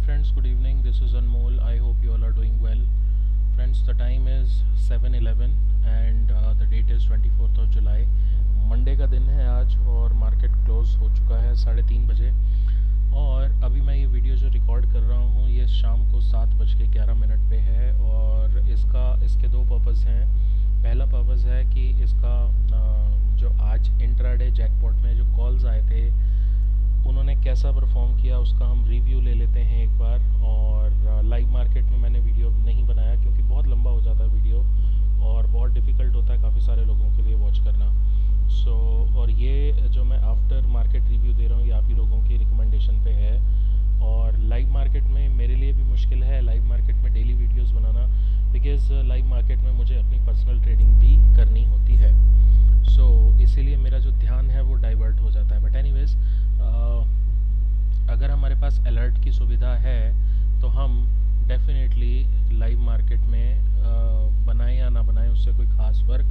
friends, good evening. This is Anmol. I hope you all are doing well. Friends, the time is 7:11 and the date is 24th of July. Monday का दिन है आज और market close हो चुका है 3:30 बजे। और अभी मैं ये वीडियो जो रिकॉर्ड कर रहा हूँ ये शाम को 7:11 पे है और इसके दो पर्पज़ हैं। पहला पर्पज़ है कि इसका जो आज इंट्राडे जैकपॉट में जो कॉल्स आए थे उन्होंने कैसा परफॉर्म किया उसका हम रिव्यू ले लेते हैं एक बार। और लाइव मार्केट में मैंने वीडियो नहीं बनाया क्योंकि बहुत लंबा हो जाता है वीडियो और बहुत डिफ़िकल्ट होता है काफ़ी सारे लोगों के लिए वॉच करना। और ये जो मैं आफ्टर मार्केट रिव्यू दे रहा हूँ ये आप ही लोगों की रिकमेंडेशन पे है। और लाइव मार्केट में मेरे लिए भी मुश्किल है लाइव मार्केट में daily videos banana, because live market में मुझे अपनी पर्सनल ट्रेडिंग भी करनी होती है। इसीलिए मेरा जो ध्यान है वो डाइवर्ट हो जाता है। बट एनीवेज, अगर हमारे पास अलर्ट की सुविधा है तो हम डेफिनेटली लाइव मार्केट में बनाएं या ना बनाएं उससे कोई ख़ास फ़र्क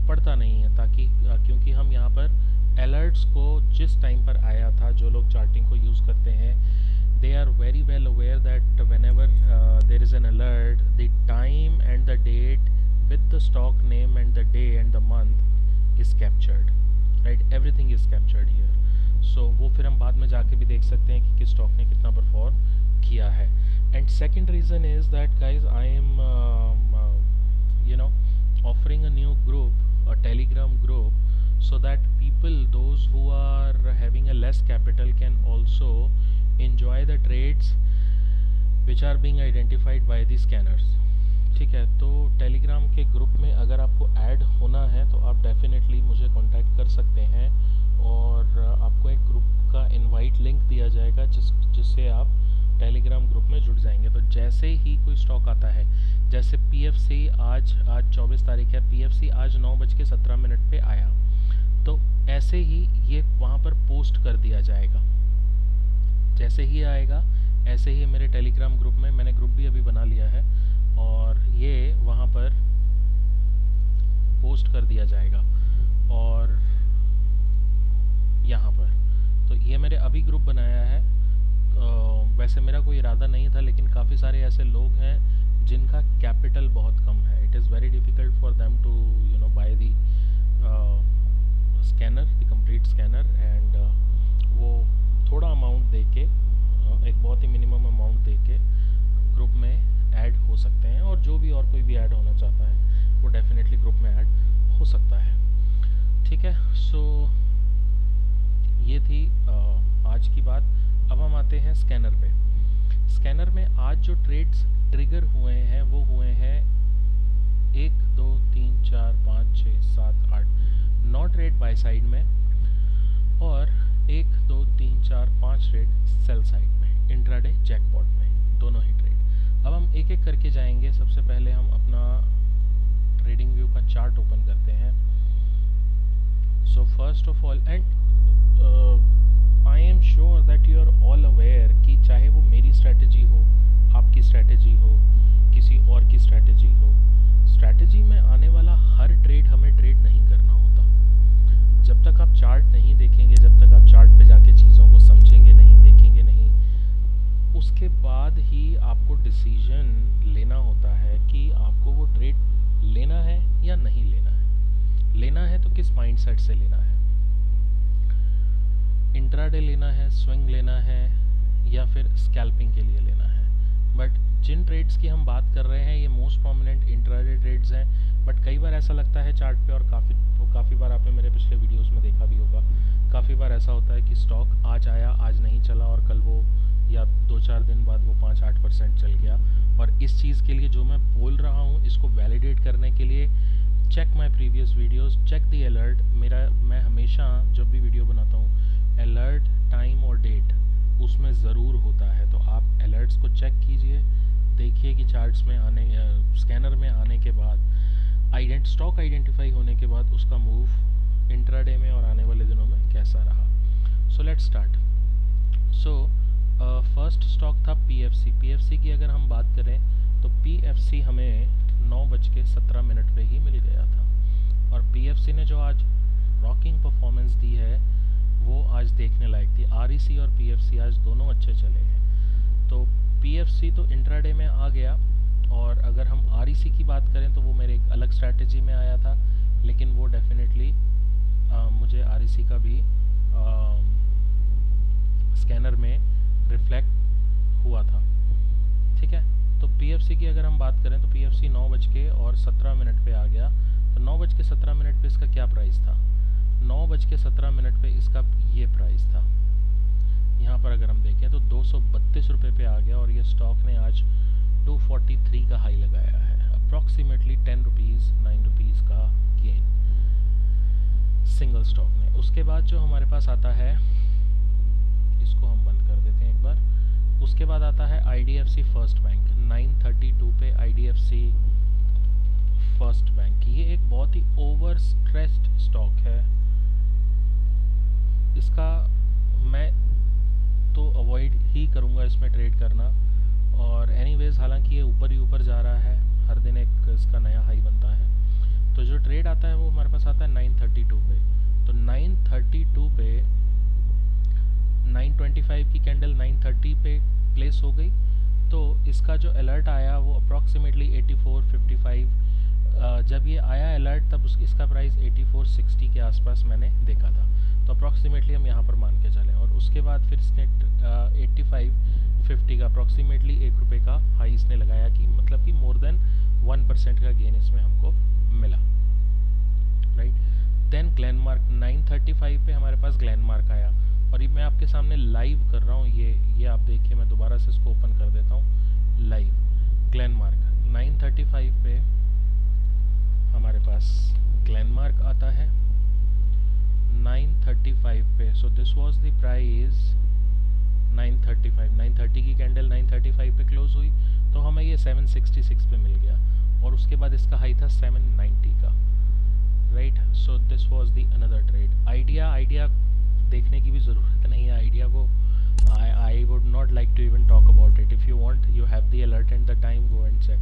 पड़ता नहीं है, ताकि क्योंकि हम यहाँ पर अलर्ट्स को जिस टाइम पर आया था, जो लोग चार्टिंग को यूज़ करते हैं they are very well aware that whenever there is an alert, the time and the date with the stock name and the day and the month is captured, right? Everything is captured here. So वो फिर हम बाद में जाके भी देख सकते हैं कि किस स्टॉक ने कितना परफॉर्म किया है। And second reason is that guys, I am offering a new group, a Telegram group, so that people, those who are having a less capital, can also enjoy the trades which are being identified by the scanners। ठीक है, तो Telegram के group में अगर आपको add होना है तो आप डेफिनेटली मुझे कांटेक्ट कर सकते हैं और आपको एक ग्रुप का इनवाइट लिंक दिया जाएगा जिससे आप टेलीग्राम ग्रुप में जुड़ जाएंगे। तो जैसे ही कोई स्टॉक आता है, जैसे पीएफसी आज 24 तारीख है, पीएफसी आज 9:17 पे आया, तो ऐसे ही ये वहाँ पर पोस्ट कर दिया जाएगा। जैसे ही आएगा ऐसे ही मेरे टेलीग्राम ग्रुप में, मैंने ग्रुप भी अभी बना लिया है और ये वहाँ पर पोस्ट कर दिया जाएगा। और यहाँ पर तो ये मैंने अभी ग्रुप बनाया है। वैसे मेरा कोई इरादा नहीं था, लेकिन काफ़ी सारे ऐसे लोग हैं जिनका कैपिटल बहुत कम है। It is very difficult for them to buy the scanner, the complete scanner, and वो थोड़ा अमाउंट दे के, एक बहुत ही मिनिमम अमाउंट दे के ग्रुप में ऐड हो सकते हैं। और जो भी और कोई भी ऐड होना चाहता है वो डेफिनेटली ग्रुप में ऐड हो सकता है। ठीक है, सो ये थी आज की बात। अब हम आते हैं स्कैनर पे। स्कैनर में आज जो ट्रेड्स ट्रिगर हुए हैं वो हुए हैं 1 2 3 4 5 6 7 8 9 ट्रेड बाय साइड में और 1 2 3 4 5 ट्रेड सेल साइड में, इंट्राडे जैकपॉट में, दोनों ही ट्रेड। अब हम एक एक करके जाएंगे। सबसे पहले हम अपना ट्रेडिंग व्यू का चार्ट ओपन करते हैं। So first of all, and I am sure that you are all aware कि चाहे वो मेरी स्ट्रैटेजी हो, आपकी स्ट्रैटेजी हो, किसी और की स्ट्रैटेजी हो, स्ट्रैटेजी में आने वाला हर ट्रेड हमें ट्रेड नहीं करना होता। जब तक आप चार्ट नहीं देखेंगे, जब तक आप चार्ट पे जाके चीज़ों को समझेंगे नहीं, देखेंगे नहीं, उसके बाद ही आपको डिसीजन लेना होता है कि आपको वो ट्रेड लेना है या नहीं लेना है। लेना है तो किस माइंडसेट से लेना है, इंट्राडे लेना है, स्विंग लेना है, या फिर स्कैल्पिंग के लिए लेना है। बट जिन ट्रेड्स की हम बात कर रहे हैं ये मोस्ट प्रोमिनेंट इंट्राडे ट्रेड्स हैं। बट कई बार ऐसा लगता है चार्ट पे, और काफ़ी बार आपने मेरे पिछले वीडियोस में देखा भी होगा, काफ़ी बार ऐसा होता है कि स्टॉक आज आया, आज नहीं चला, और कल वो या 2-4 दिन बाद वो 5-8% चल गया। और इस चीज़ के लिए जो मैं बोल रहा हूँ इसको वैलिडेट करने के लिए check my previous videos, check the alert. मैं हमेशा जब भी वीडियो बनाता हूँ अलर्ट, टाइम और डेट उसमें ज़रूर होता है। तो आप अलर्ट्स को चेक कीजिए, देखिए कि चार्ट्स में आने, स्कैनर में आने के बाद, स्टॉक आइडेंटिफाई होने के बाद उसका मूव इंट्राडे में और आने वाले दिनों में कैसा रहा। So let's start. First stock था पीएफसी। पीएफसी की अगर हम बात करें तो पीएफसी हमें 9:17 पे ही मिल गया था। और पीएफसी ने जो आज रॉकिंग परफॉर्मेंस दी है वो आज देखने लायक थी। आरईसी और पीएफसी आज दोनों अच्छे चले हैं। तो PFC तो इंट्राडे में आ गया, और अगर हम REC की बात करें तो वो मेरे एक अलग स्ट्रैटेजी में आया था, लेकिन वो डेफिनेटली मुझे REC का भी स्कैनर में रिफ्लेक्ट हुआ था। ठीक है, तो PFC की अगर हम बात करें तो PFC 9:17 पे आ गया। तो 9:17 पे इसका क्या प्राइस था? 9:17 पे इसका ये प्राइस था। यहाँ पर अगर हम देखें तो 232 रुपये पे आ गया, और ये स्टॉक ने आज 243 का हाई लगाया है। अप्रॉक्सीमेटली 10 रुपीज़ 9 रुपीज़ का गेन सिंगल स्टॉक ने। उसके बाद जो हमारे पास आता है, इसको हम बंद कर देते हैं एक बार। उसके बाद आता है IDFC फर्स्ट बैंक, 932 पे IDFC फर्स्ट बैंक। ये एक बहुत ही ओवर स्ट्रेस्ड स्टॉक है, इसका मैं तो अवॉइड ही करूँगा इसमें ट्रेड करना। और एनीवेज हालांकि ये ऊपर ही ऊपर जा रहा है, हर दिन एक इसका नया हाई बनता है। तो जो ट्रेड आता है वो हमारे पास आता है 932 पे। तो 932 पे 925 की कैंडल 930 पे प्लेस हो गई, तो इसका जो अलर्ट आया वो अप्रॉक्सीमेटली 84.55। जब ये आया अलर्ट तब इसका प्राइस 84.60 के आसपास मैंने देखा था। तो अप्रॉक्सीमेटली हम यहाँ पर मान के चलें, और उसके बाद फिर इसने 85.50 का अप्रॉक्सीमेटली 1 रुपये का हाई इसने लगाया, कि मतलब कि मोर देन 1% का गेन इसमें हमको मिला, राइट। देन ग्लेनमार्क 935 पे हमारे पास ग्लेनमार्क आया, और ये मैं आपके सामने लाइव कर रहा हूँ। ये आप देखिए, मैं दोबारा से इसको ओपन कर देता हूँ लाइव। ग्लेनमार्क 935 पे हमारे पास ग्लेनमार्क आता है 935 पे। सो दिस वाज द प्राइस 935। 930 की कैंडल 935 पे क्लोज हुई, तो हमें ये 766 पे मिल गया, और उसके बाद इसका हाई था 790 का, right. So this was the another trade. Idea देखने की भी ज़रूरत नहीं है। आइडिया को I would not like to even talk about it. If you want, you have the alert and the time, go and check.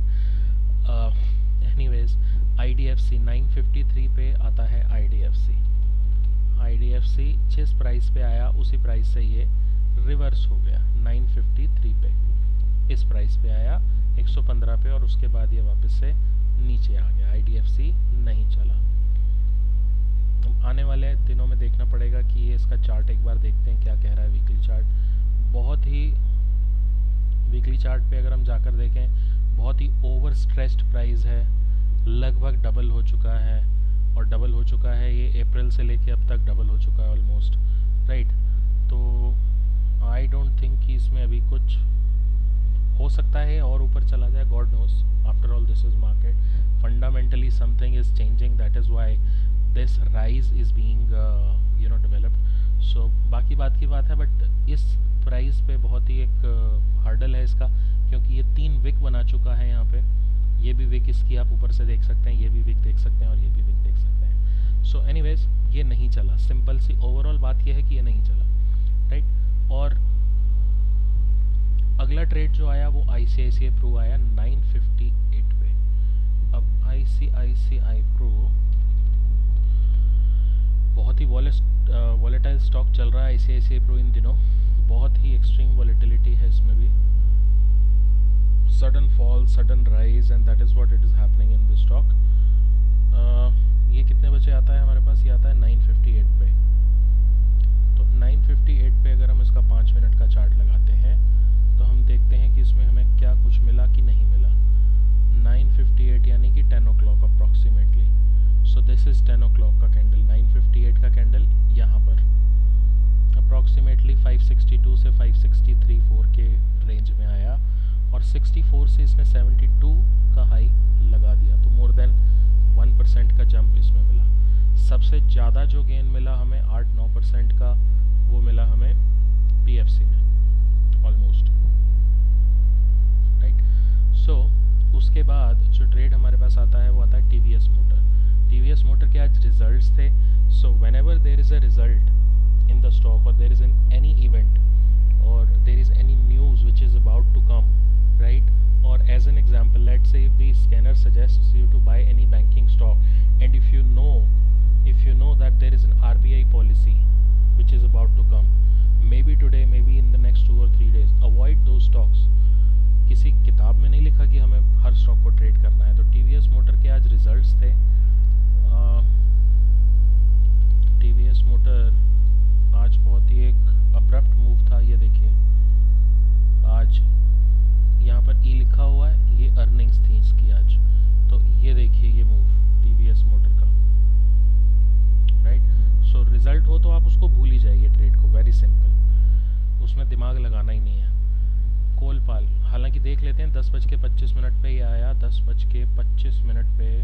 Anyways IDFC 953 पे आता है। IDFC जिस प्राइस पे आया उसी प्राइस से ये रिवर्स हो गया 953 पे। इस प्राइस पे आया 115 पे, और उसके बाद ये वापस से नीचे आ गया। IDFC नहीं चला। आने वाले दिनों में देखना पड़ेगा कि ये इसका चार्ट एक बार देखते हैं क्या कह रहा है। वीकली चार्ट बहुत ही, वीकली चार्ट पे अगर हम जाकर देखें, बहुत ही ओवर स्ट्रेस्ड प्राइस है, लगभग डबल हो चुका है, और डबल हो चुका है ये अप्रैल से लेके अब तक डबल हो चुका है ऑलमोस्ट, राइट। तो आई डोंट थिंक कि इसमें अभी कुछ हो सकता है और ऊपर चला जाए, God knows. After all this is market, fundamentally something is changing, that is why this rise is being developed. So बाकी बात की बात है, बट इस प्राइस पे बहुत ही एक हर्डल है इसका, क्योंकि ये 3 विक बना चुका है यहाँ पे। ये भी विक इसकी आप ऊपर से देख सकते हैं, ये भी विक देख सकते हैं, और ये भी विक देख सकते हैं। सो एनीवेज ये नहीं चला। सिंपल सी ओवरऑल बात ये है कि ये नहीं चला, राइट। और अगला ट्रेड जो आया वो ICICI प्रू आया 958 पे। अब ICICI प्रू बहुत ही वॉलेटाइल स्टॉक चल रहा है। ICICI प्रू इन दिनों बहुत ही एक्सट्रीम वॉलेटिलिटी है इसमें भी, sudden fall, sudden rise, and that is what it is happening in this stock. ये कितने बजे आता है हमारे पास? ये आता है 958 पे। तो 958 पे अगर हम इसका 5 मिनट का चार्ट लगाते हैं तो हम देखते हैं कि इसमें हमें क्या कुछ मिला कि नहीं मिला। 958 यानी कि 10 o'clock approximately. So this is 10 o'clock का कैंडल, 958 का कैंडल यहाँ पर अप्रॉक्सीमेटली 562 से 563.4 के रेंज में आया, और 64 से इसने 72 का हाई लगा दिया। तो मोर देन 1% का जंप इसमें मिला। सबसे ज़्यादा जो गेन मिला हमें 8-9% का, वो मिला हमें PFC में ऑलमोस्ट, राइट। सो उसके बाद जो ट्रेड हमारे पास आता है वो आता है TVS मोटर। TVS मोटर के आज रिजल्ट्स थे। So whenever there is a result in the stock, और there is any event, or there is any news which is about to come, right? Or as an example, let's say if the scanner suggests you to buy any banking stock, and if you know that there is an RBI policy which is about to come, maybe today, maybe in the next 2 or 3 days, avoid those stocks, car stock को trade करना है। तो TVS motor के आज results थे। TVS motor आज बहुत ही एक अब्रप्ट मूव था। ये देखिए, आज यहाँ पर ई लिखा हुआ है, ये अर्निंग्स थी इसकी आज। तो ये देखिए ये मूव टीवीएस मोटर का, राइट। सो रिजल्ट हो तो आप उसको भूल ही जाइए ट्रेड को, वेरी सिंपल, उसमें दिमाग लगाना ही नहीं है। कोलपाल हालांकि देख लेते हैं, 10:25 पे ये आया, 10:25 पे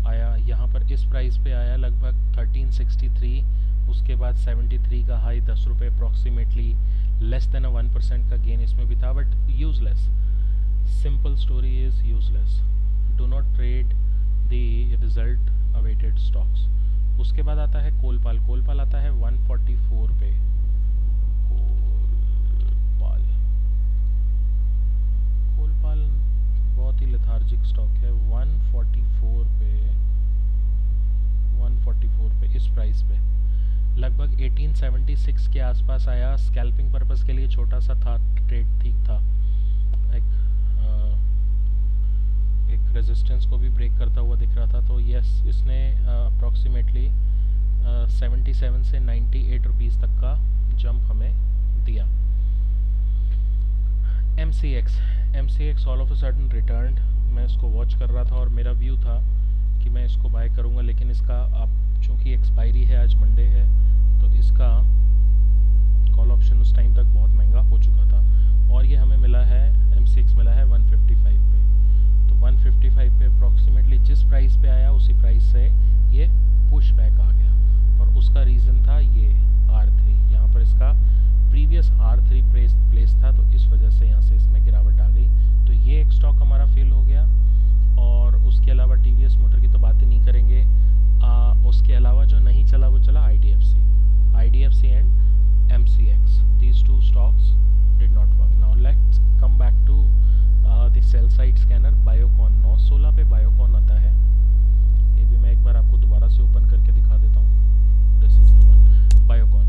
आया, यहाँ पर इस प्राइस पे आया लगभग 1363, उसके बाद 73 का हाई, 10 रुपये अप्रॉक्सीमेटली, लेस देन 1% का गेन इसमें भी था, but useless. Simple story is useless, do not trade the result awaited stocks. उसके बाद आता है कोलपाल। कोलपाल आता है 144 पे। कोलपाल बहुत ही लेथार्जिक स्टॉक है, 144 पे इस प्राइस पे लगभग 1876 के आसपास आया। स्कैल्पिंग पर्पस के लिए छोटा सा था ट्रेड, ठीक था, एक रेजिस्टेंस को भी ब्रेक करता हुआ दिख रहा था। तो यस, इसने अप्रॉक्सीमेटली 77 से 98 रुपीज़ तक का जंप हमें दिया। MCX all of a sudden return. मैं इसको वॉच कर रहा था और मेरा व्यू था कि मैं इसको बाय करूंगा, लेकिन इसका आप चूँकि एक्सपायरी है, आज मंडे है, तो इसका कॉल ऑप्शन उस टाइम तक बहुत महंगा हो चुका था और ये हमें मिला है, MCX मिला है 155 पे। तो 155 पे अप्रॉक्सीमेटली जिस प्राइस पे आया उसी प्राइस से ये पुश बैक आ गया और उसका रीज़न था ये R3, यहाँ पर इसका प्रीवियस R3 प्लेस था, तो इस वजह से यहाँ से इसमें गिरावट आ गई। तो ये एक स्टॉक हमारा फेल हो गया। और उसके अलावा टीवीएस मोटर की तो बातें नहीं करेंगे। उसके अलावा जो नहीं चला वो चला IDFC and MCX। These two stocks did not work. Now let's come back to the sell side scanner Biocon। 916 पे Biocon आता है, ये भी मैं एक बार आपको दोबारा से ओपन करके दिखा देता हूँ। This is the one, Biocon।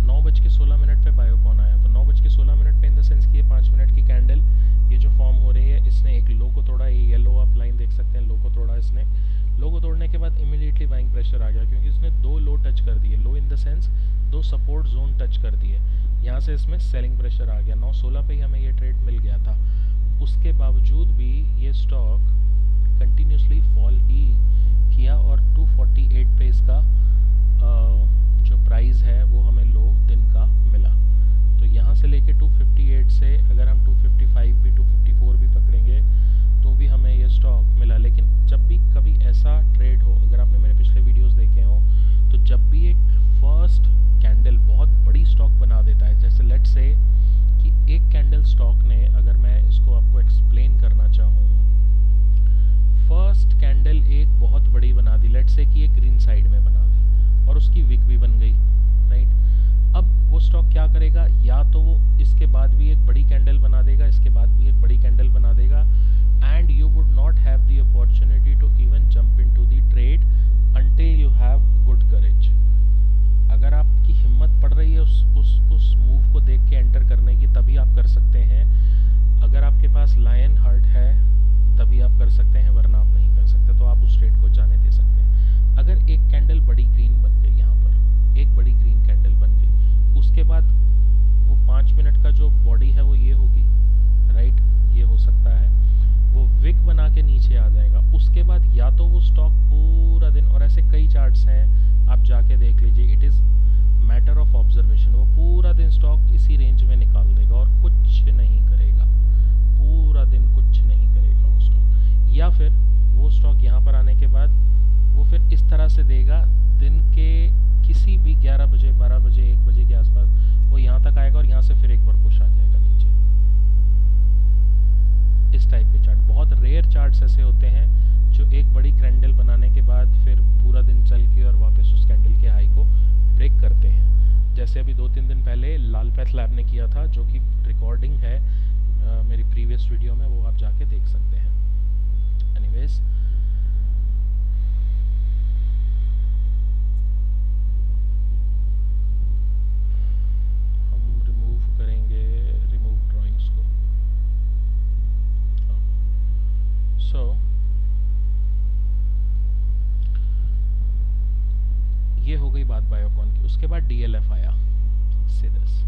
9:16 पे Biocon आया। तो 9:16 पे इन द सेंस कि ये 5 मिनट की कैंडल, ये जो फॉर्म हो रही है, इसने एक लो को तोड़ा, ये येलो आप लाइन देख सकते हैं, लो को तोड़ा इसने। लो को तोड़ने के बाद इमीडिएटली बाइंग प्रेशर आ गया, क्योंकि इसने 2 लो टच कर दिए, low in the sense 2 support zone touch कर दिए, यहाँ से इसमें सेलिंग प्रेशर आ गया। 9:16 पे ही हमें ये ट्रेड मिल गया था। उसके बावजूद भी ये स्टॉक कंटिन्यूसली फॉल ही किया और 248 पे इसका जो प्राइस है वो हमें लो दिन का मिला। तो यहाँ से लेके 258 से अगर हम 255 भी 254 भी पकड़ेंगे तो भी हमें ये स्टॉक मिला। लेकिन जब भी कभी ऐसा ट्रेड हो, अगर आपने मेरे पिछले वीडियोस देखे हो, तो जब भी एक फर्स्ट कैंडल बहुत बड़ी स्टॉक बना देता है, जैसे लेट्स से कि एक कैंडल स्टॉक ने, अगर मैं इसको आपको एक्सप्लेन करना चाहूँ, फर्स्ट कैंडल एक बहुत बड़ी बना दी, लेट्स से कि ये ग्रीन साइड में बना दी और उसकी विक भी बन गई, राइट। अब वो स्टॉक क्या करेगा, या तो वो इसके बाद भी एक बड़ी कैंडल बना देगा, इसके बाद भी एक बड़ी कैंडल बना देगा, and you would not have the opportunity to even jump into the trade until you have good courage. अगर आपकी हिम्मत पड़ रही है उस मूव को देख के एंटर करने की, तभी आप कर सकते हैं। अगर आपके पास लायन हार्ट है तभी आप कर सकते हैं, वरना आप नहीं कर सकते, तो आप उस ट्रेड को जाने दे सकते हैं। अगर एक कैंडल बड़ी ग्रीन बन गई, यहाँ पर एक बड़ी ग्रीन कैंडल बन गई, उसके बाद वो 5 मिनट का जो बॉडी है वो ये होगी, राइट, ये हो सकता है, वो विक बना के नीचे आ जाएगा। उसके बाद या तो वो स्टॉक पूरा दिन, और ऐसे कई चार्ट्स हैं, आप जाके देख लीजिए, it is matter of observation, वो पूरा दिन स्टॉक इसी रेंज में निकाल देगा और कुछ नहीं करेगा, पूरा दिन कुछ नहीं करेगा वो स्टॉक। या फिर वो स्टॉक यहाँ पर आने के बाद वो फिर इस तरह से देगा, दिन के किसी भी 11 बजे 12 बजे 1 बजे के आसपास वो यहाँ तक आएगा और यहाँ से फिर एक बार पुश आ जाएगा नीचे। इस टाइप के चार्ट, बहुत रेयर चार्ट्स ऐसे होते हैं जो एक बड़ी कैंडल बनाने के बाद फिर पूरा दिन चल के और वापस उस कैंडल के हाई को ब्रेक करते हैं। जैसे अभी 2-3 दिन पहले लाल पैथ लैब ने किया था, जो कि रिकॉर्डिंग है मेरी प्रीवियस वीडियो में, वो आप जाके देख सकते हैं। एनीवेज, ये हो गई बात बायोकॉन की। उसके बाद डीएलएफ आया। सीधस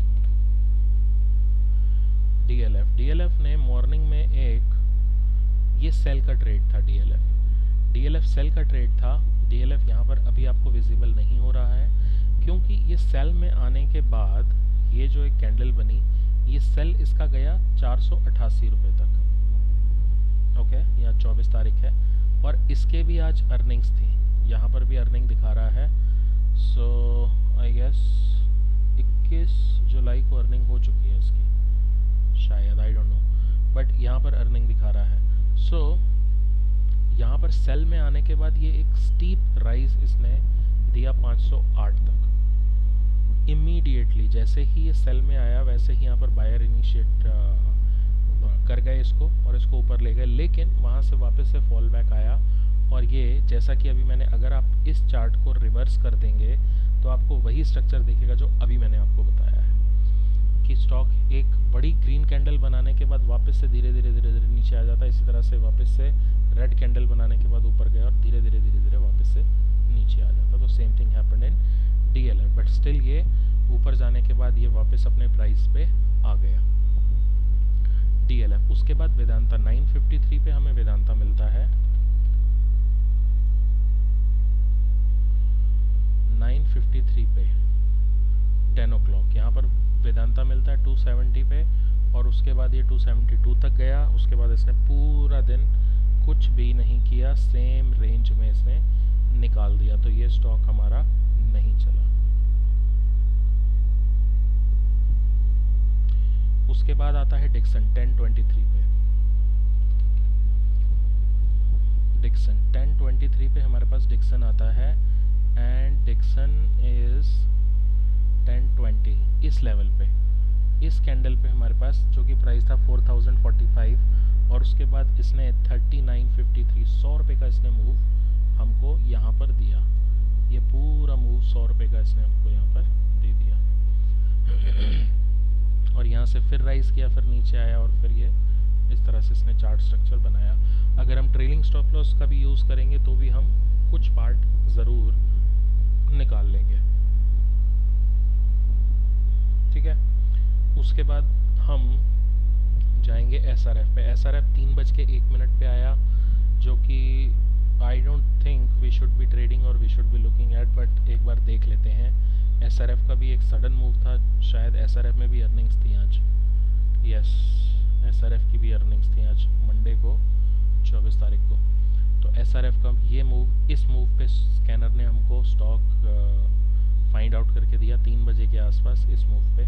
डीएलएफ ने मॉर्निंग में एक, ये सेल का ट्रेड था। डीएलएफ सेल का ट्रेड था। डीएलएफ यहाँ पर अभी आपको विजिबल नहीं हो रहा है क्योंकि ये सेल में आने के बाद ये जो एक कैंडल बनी, ये सेल इसका गया 488 रुपये तक। ओके, यहाँ 24 तारीख है और इसके भी आज अर्निंग्स थी। यहाँ पर भी अर्निंग दिखा रहा है। सो आई गेस 21 जुलाई को अर्निंग हो चुकी है इसकी शायद, आई डोंट नो, बट यहाँ पर अर्निंग दिखा रहा है। सो यहाँ पर सेल में आने के बाद ये एक स्टीप राइज इसने दिया 508 तक। इमीडिएटली जैसे ही ये सेल में आया वैसे ही यहाँ पर बायर इनिशिएट कर गए इसको और इसको ऊपर ले गए, लेकिन वहाँ से वापस से फॉल बैक आया। और ये जैसा कि अभी मैंने, अगर आप इस चार्ट को रिवर्स कर देंगे तो आपको वही स्ट्रक्चर दिखेगा जो अभी मैंने आपको बताया है कि स्टॉक एक बड़ी ग्रीन कैंडल बनाने के बाद वापस से धीरे धीरे नीचे आ जाता है। इसी तरह से वापस से रेड कैंडल बनाने के बाद ऊपर गया और धीरे धीरे वापस से नीचे आ जाता। तो same thing happened in DLF, but still ये ऊपर जाने के बाद ये वापस अपने प्राइस पे आ गया डीएलएफ। उसके बाद वेदांता 953 पे हमें वेदांता मिलता है 953 पे 10 o'clock। यहाँ पर वेदांता मिलता है 270 पे और उसके बाद ये 272 तक गया। उसके बाद इसने पूरा दिन कुछ भी नहीं किया, सेम रेंज में इसने निकाल दिया। तो ये स्टॉक हमारा नहीं चला। उसके बाद आता है डिक्सन 1023 पे। डिक्सन 1023 पे हमारे पास डिक्सन आता है एंड डिक्सन इज 1020 इस लेवल पे, इस कैंडल पे हमारे पास, जो कि प्राइस था 4045 और उसके बाद इसने 3953 100 रुपये का इसने मूव हमको यहाँ पर दिया। ये पूरा मूव 100 रुपये का इसने हमको यहाँ पर दे दिया और यहाँ से फिर राइज किया, फिर नीचे आया और फिर ये इस तरह से इसने चार्ट स्ट्रक्चर बनाया। अगर हम ट्रेलिंग स्टॉप लॉस का भी यूज़ करेंगे तो भी हम कुछ पार्ट ज़रूर निकाल लेंगे। ठीक है, उसके बाद हम जाएंगे एसआरएफ पे। एसआरएफ 3:01 पे आया, जो कि I don't think we should be trading और we should be looking at, but एक बार देख लेते हैं। एसआरएफ का भी एक सडन मूव था, शायद एसआरएफ में भी अर्निंग्स थी आज। यस, एसआरएफ की भी अर्निंग्स थी आज मंडे को 24 तारीख को। तो एसआरएफ का ये मूव, इस मूव पे स्कैनर ने हमको स्टॉक फाइंड आउट करके दिया 3 बजे के आसपास। इस मूव पे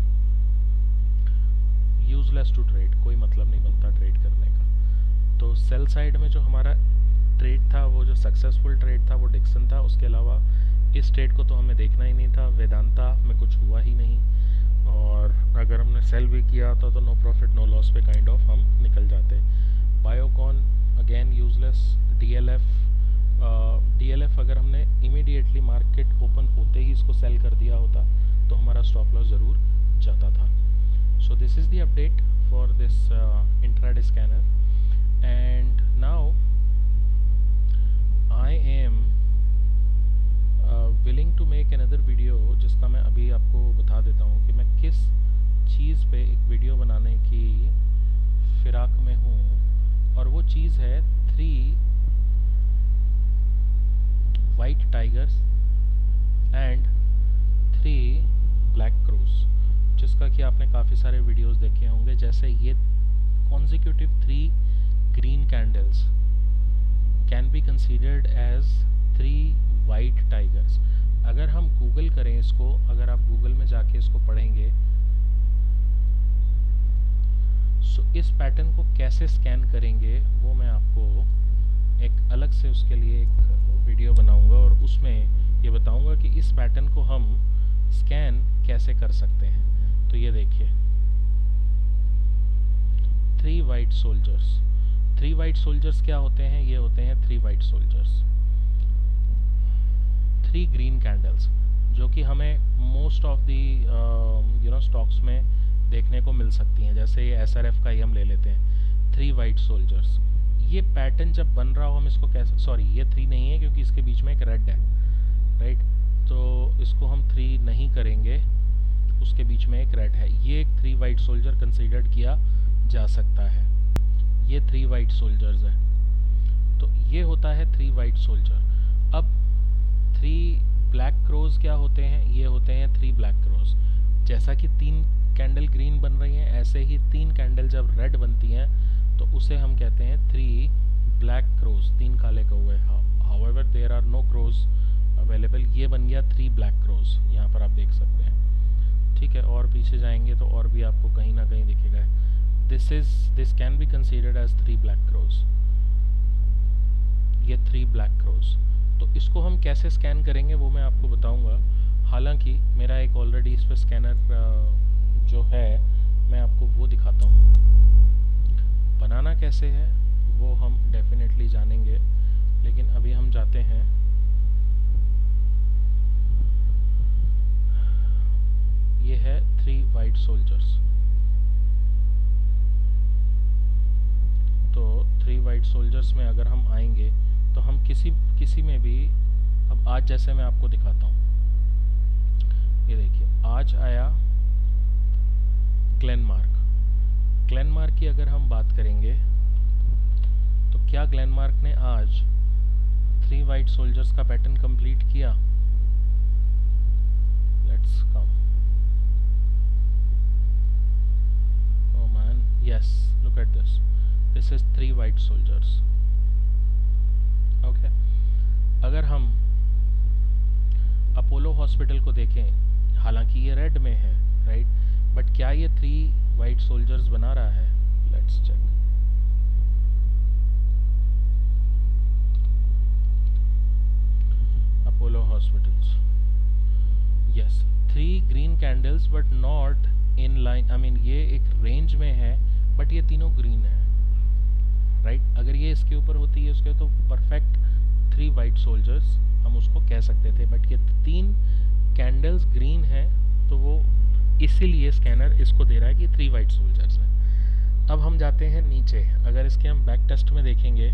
यूजलेस टू ट्रेड, कोई मतलब नहीं बनता ट्रेड करने का। तो सेल साइड में जो हमारा ट्रेड था, वो जो सक्सेसफुल ट्रेड था वो डिक्सन था। उसके अलावा इस ट्रेड को तो हमें देखना ही नहीं था। वेदांता में कुछ हुआ ही नहीं और अगर हमने सेल भी किया था तो नो प्रॉफिट नो लॉस पे काइंड ऑफ हम निकल जाते। Biocon again useless. डीएलएफ अगर हमने इमीडिएटली मार्केट ओपन होते ही इसको सेल कर दिया होता तो हमारा स्टॉप लॉस ज़रूर जाता था। So this is the update for this intraday scanner, and now I am willing to make another video, जिसका मैं अभी आपको बता देता हूँ कि मैं किस चीज़ पे एक वीडियो बनाने की फिराक में हूँ। और वो चीज़ है 3 white tigers and 3 black cross, जिसका कि आपने काफ़ी सारे वीडियोस देखे होंगे। जैसे ये consecutive 3 green candles can be considered as 3 white tigers. अगर हम गूगल करें इसको, अगर आप गूगल में जाके इसको पढ़ेंगे, सो इस पैटर्न को कैसे स्कैन करेंगे वो मैं आपको एक अलग से उसके लिए एक वीडियो बनाऊंगा और उसमें ये बताऊंगा कि इस पैटर्न को हम स्कैन कैसे कर सकते हैं। तो ये देखिए 3 वाइट सोल्जर्स। 3 वाइट सोल्जर्स क्या होते हैं? ये होते हैं 3 वाइट सोल्जर्स। 3 ग्रीन कैंडल्स, जो कि हमें मोस्ट ऑफ दी स्टॉक्स में देखने को मिल सकती हैं। जैसे ये एसआरएफ का ही हम ले लेते हैं, 3 वाइट सोल्जर्स। ये पैटर्न जब बन रहा हो हम इसको कैसे, सॉरी ये 3 नहीं है क्योंकि इसके बीच में एक रेड है, राइट। तो जिसको हम 3 नहीं करेंगे उसके बीच में एक रेड है, ये एक 3 वाइट सोल्जर कंसीडर किया जा सकता है। ये 3 वाइट सोल्जर्स है, तो ये होता है 3 वाइट सोल्जर। अब 3 ब्लैक क्रोज क्या होते हैं? ये होते हैं 3 ब्लैक क्रोज। जैसा कि 3 कैंडल ग्रीन बन रही हैं, ऐसे ही 3 कैंडल जब रेड बनती हैं तो उसे हम कहते हैं 3 ब्लैक क्रोज, 3 काले कौवे। However there are no crows available. ये बन गया 3 ब्लैक क्रोज, यहाँ पर आप देख सकते हैं। ठीक है, और पीछे जाएंगे तो और भी आपको कहीं ना कहीं दिखेगा। This can be considered as 3 black crows. ये 3 ब्लैक क्रोज। तो इसको हम कैसे स्कैन करेंगे वो मैं आपको बताऊंगा। हालांकि मेरा एक ऑलरेडी इस पर स्कैनर जो है मैं आपको वो दिखाता हूँ। बनाना कैसे है वो हम डेफिनेटली जानेंगे, लेकिन अभी हम जाते हैं ये है 3 वाइट सोल्जर्स। तो 3 वाइट सोल्जर्स में अगर हम आएंगे तो हम किसी में भी, अब आज जैसे मैं आपको दिखाता हूँ, ये देखिए आज आया ग्लेनमार्क की अगर हम बात करेंगे तो क्या ग्लेनमार्क ने आज 3 वाइट सोल्जर्स का पैटर्न कंप्लीट किया? Let's come. Oh man, yes, look at this is 3 white soldiers. Okay, अगर हम अपोलो हॉस्पिटल को देखें, हालांकि ये रेड में है, राइट, बट क्या ये 3 वाइट सोल्जर्स बना रहा है? Let's check. Apollo hospitals, yes, 3 green candles but not in line. I mean ये एक रेंज में है बट ये तीनों ग्रीन है, राइट। अगर ये इसके ऊपर होती है उसके तो परफेक्ट 3 वाइट सोल्जर्स हम उसको कह सकते थे, बट ये 3 कैंडल्स ग्रीन है तो वो इसीलिए स्कैनर इसको दे रहा है कि 3 वाइट सोल्जर्स हैं। अब हम जाते हैं नीचे। अगर इसके हम बैक टेस्ट में देखेंगे,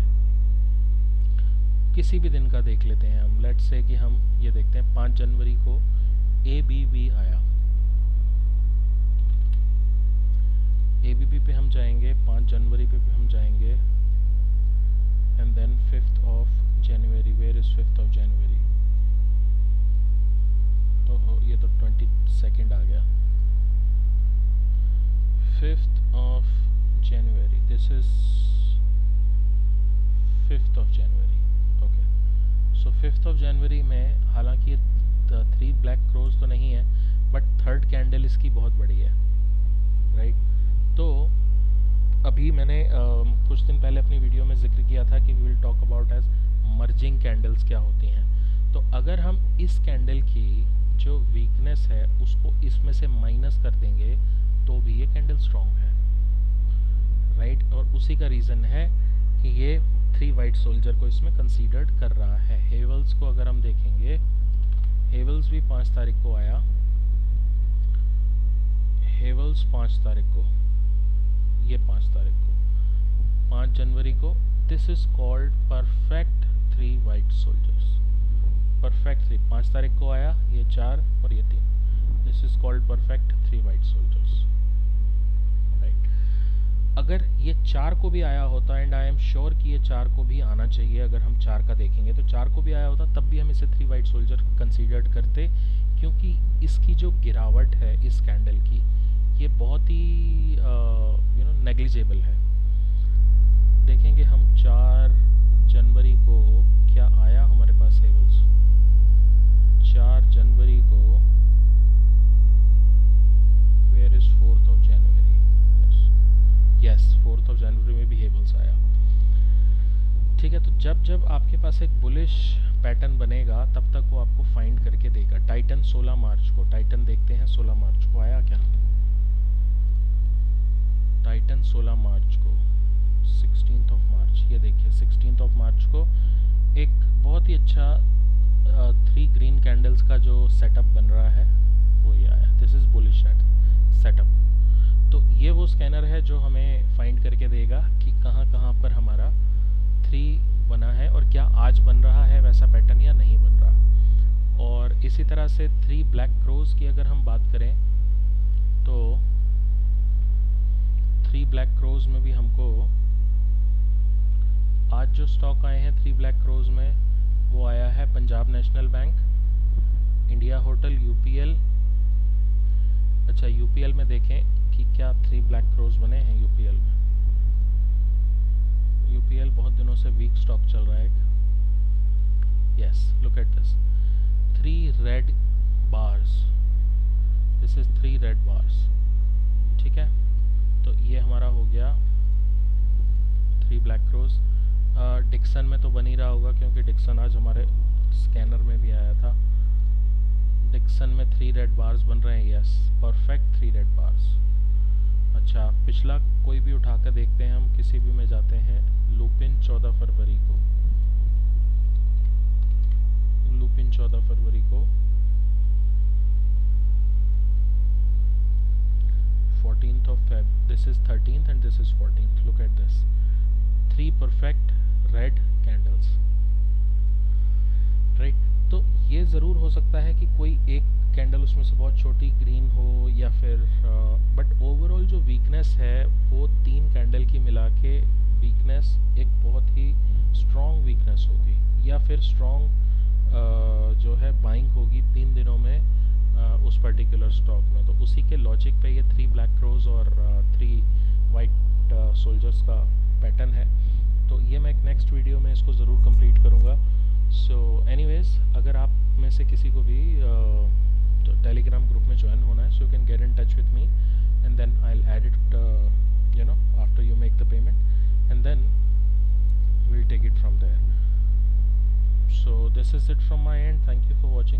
किसी भी दिन का देख लेते हैं हम, लेट्स से कि हम ये देखते हैं 5 जनवरी को ABB आया। ABB पे हम जाएंगे, 5 जनवरी पे हम जाएंगे, and then 5th of January, where is 5th of January? ओहो, ये तो 22nd आ गया। 5th of January, this is 5th of January। Okay, so 5th of January में हालांकि ये 3 ब्लैक क्रोज तो नहीं है बट 3rd कैंडल इसकी बहुत बड़ी है, राइट। तो अभी मैंने कुछ दिन पहले अपनी वीडियो में जिक्र किया था कि we will talk about as merging candles क्या होती हैं। तो अगर हम इस कैंडल की जो वीकनेस है उसको इसमें से माइनस कर देंगे तो भी ये कैंडल स्ट्रॉन्ग है, राइट। और उसी का रीज़न है कि ये 3 वाइट सोल्जर को इसमें कंसीडर्ड कर रहा है। हेवल्स को अगर हम देखेंगे, हेवल्स भी 5 तारीख को आया। हेवल्स 5 तारीख को, ये 5 तारीख को, 5 जनवरी को। This is called perfect 3 white soldiers. Perfect 3 5 तारीख को आया, ये 4 और ये 3। This is called perfect 3 white soldiers, right. अगर ये 4 को भी आया होता, एंड आई एम श्योर कि ये 4 को भी आना चाहिए, अगर हम 4 का देखेंगे तो 4 को भी आया होता तब भी हम इसे 3 वाइट सोल्जर कंसीडर्ड करते, क्योंकि इसकी जो गिरावट है इस कैंडल की ये बहुत ही नेग्लिजिबल है। देखेंगे हम 4 जनवरी को क्या आया हमारे पास हेवल्स। 4 जनवरी को where is 4th of January? Yes 4th of January में भी हेवल्स आया। ठीक है, तो जब जब आपके पास एक बुलिश पैटर्न बनेगा तब तक वो आपको फाइंड करके देगा। टाइटन 16 मार्च को, टाइटन देखते हैं 16 मार्च को आया क्या। टाइटन 16 मार्च को, 16th of March, ये देखिए 16th of March को एक बहुत ही अच्छा 3 ग्रीन कैंडल्स का जो सेटअप बन रहा है वो ये आया। This is bullish setup. तो ये वो स्कैनर है जो हमें फाइंड करके देगा कि कहाँ कहाँ पर हमारा 3 बना है और क्या आज बन रहा है वैसा पैटर्न या नहीं बन रहा। और इसी तरह से 3 ब्लैक क्रोज की अगर हम बात करें तो 3 ब्लैक क्रोज में भी हमको आज जो स्टॉक आए हैं 3 ब्लैक क्रोज में, वो आया है Punjab national bank, India hotel, UPL. अच्छा, यूपीएल में देखें कि क्या 3 ब्लैक क्रोज बने हैं यूपीएल में। यूपीएल बहुत दिनों से वीक स्टॉक चल रहा है। Yes, look at this, 3 red bars, this is 3 red bars. ठीक है, तो ये हमारा हो गया 3 ब्लैक क्रोज। डिक्सन में तो बन ही रहा होगा क्योंकि डिक्सन आज हमारे स्कैनर में भी आया था। डिक्सन में 3 रेड बार्स बन रहे हैं। Yes, perfect 3 red bars. अच्छा, पिछला कोई भी उठा कर देखते हैं हम, किसी भी में जाते हैं। लुपिन 14 फरवरी को, लुपिन 14 फरवरी को 14th of Feb, this is 13th and this is 14th. Look at this, 3 perfect red candles, right? तो ये ज़रूर हो सकता है कि कोई एक कैंडल उसमें से बहुत छोटी ग्रीन हो या फिर बट ओवरऑल जो वीकनेस है वो 3 कैंडल की मिला के वीकनेस एक बहुत ही स्ट्रॉन्ग वीकनेस होगी, या फिर स्ट्रॉन्ग जो है बाइंग होगी 3 दिनों में उस पर्टिकुलर स्टॉक में। तो उसी के लॉजिक पे ये 3 ब्लैक क्रोज और 3 वाइट सोल्जर्स का पैटर्न है। तो ये मैं एक नेक्स्ट वीडियो में इसको ज़रूर कंप्लीट करूँगा। सो एनीवेज, अगर आप में से किसी को भी टेलीग्राम ग्रुप में ज्वाइन होना है, so you can get in touch with me and then I will add it you know after you make the payment and then we'll take it from there. So this is it from my end. Thank you for watching.